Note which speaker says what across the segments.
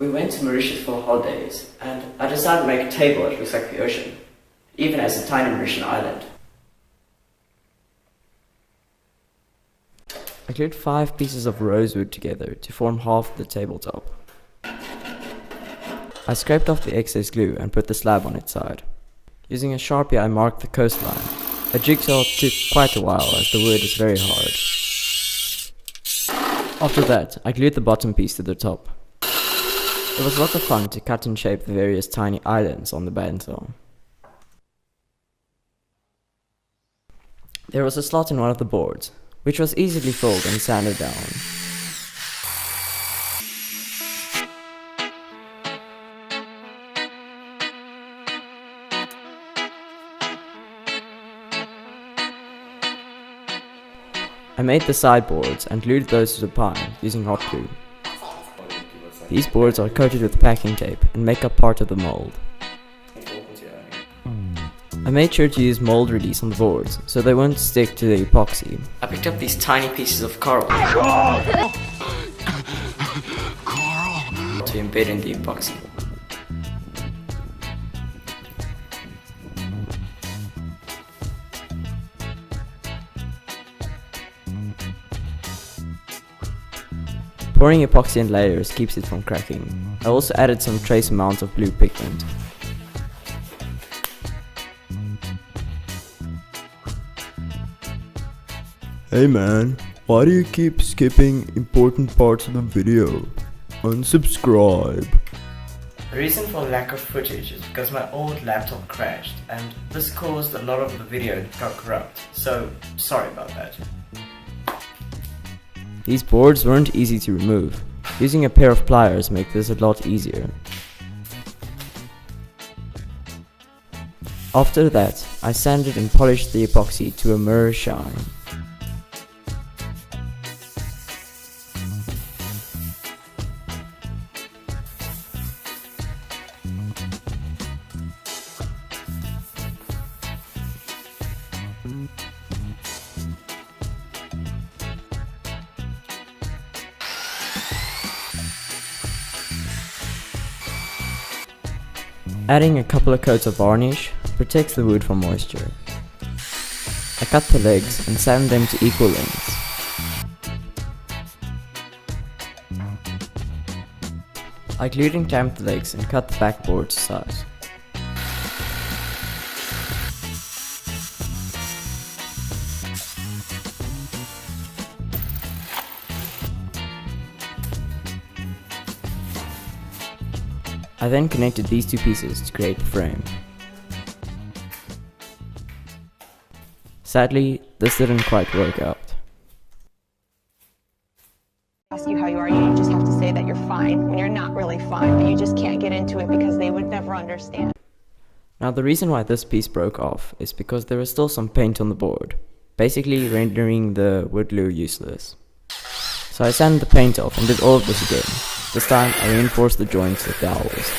Speaker 1: We went to Mauritius for holidays, and I decided to make a table that looks like the ocean, even as a tiny Mauritian island. I glued 5 pieces of rosewood together to form half of the tabletop. I scraped off the excess glue and put the slab on its side. Using a Sharpie I marked the coastline. A jigsaw took quite a while as the wood is very hard. After that, I glued the bottom piece to the top. It was a lot of fun to cut and shape the various tiny islands on the bandsaw. There was a slot in one of the boards, which was easily filled and sanded down. I made the sideboards and glued those to the pine using hot glue. These boards are coated with packing tape and make up part of the mold. I made sure to use mold release on the boards so they won't stick to the epoxy. I picked up these tiny pieces of coral to embed in the epoxy. Pouring epoxy in layers keeps it from cracking. I also added some trace amounts of blue pigment.
Speaker 2: Hey man, why do you keep skipping important parts of the video? Unsubscribe.
Speaker 1: The reason for lack of footage is because my old laptop crashed, and this caused a lot of the video to go corrupt, so sorry about that. These boards weren't easy to remove. Using a pair of pliers makes this a lot easier. After that, I sanded and polished the epoxy to a mirror shine. Adding a couple of coats of varnish protects the wood from moisture. I cut the legs and sanded them to equal lengths. I glued and clamped the legs and cut the backboard to size. I then connected these 2 pieces to create the frame. Sadly, this didn't quite work out.
Speaker 3: Ask you how you are, you just have to say that you're fine when you're not really fine, but you just can't get into it because they would never understand.
Speaker 1: Now the reason why this piece broke off is because there was still some paint on the board, basically rendering the wood glue useless. So I sanded the paint off and did all of this again. This time I reinforced the joints with dowels.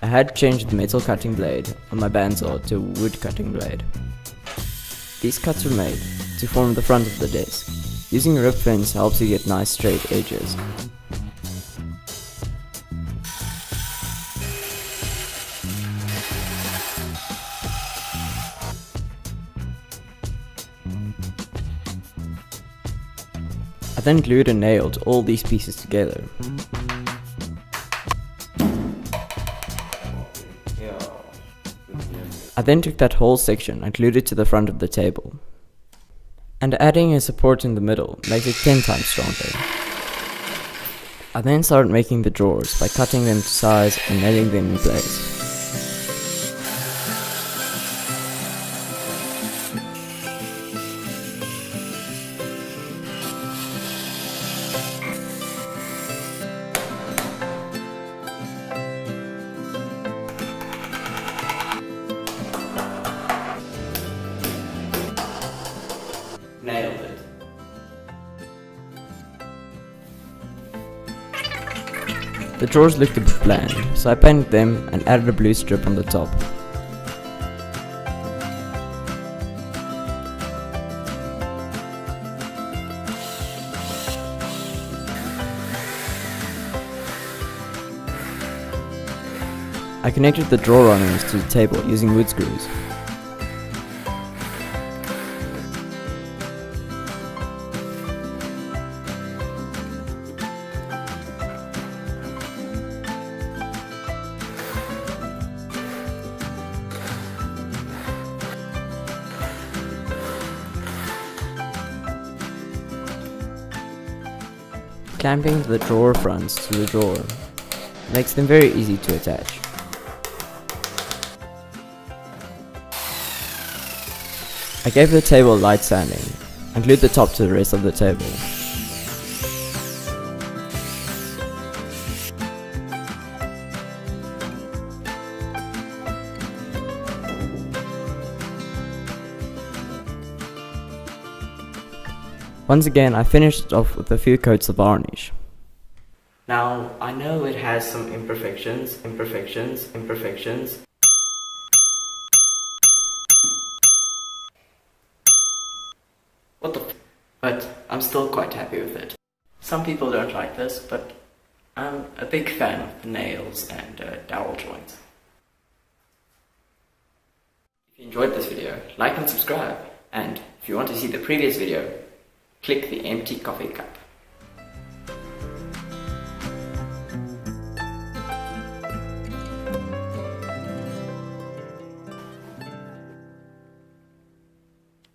Speaker 1: I had changed the metal cutting blade on my bandsaw to a wood cutting blade. These cuts were made to form the front of the desk. Using a rib fence helps you get nice straight edges. I then glued and nailed all these pieces together. I then took that whole section and glued it to the front of the table. And adding a support in the middle makes it 10 times stronger. I then started making the drawers by cutting them to size and nailing them in place. Nailed it. The drawers looked a bit bland, so I painted them and added a blue strip on the top. I connected the drawer runners to the table using wood screws. Clamping the drawer fronts to the drawer makes them very easy to attach. I gave the table light sanding and glued the top to the rest of the table. Once again, I finished it off with a few coats of varnish. Now, I know it has some imperfections. What the f? But I'm still quite happy with it. Some people don't like this, but I'm a big fan of the nails and dowel joints. If you enjoyed this video, like and subscribe. And if you want to see the previous video, click the empty coffee cup.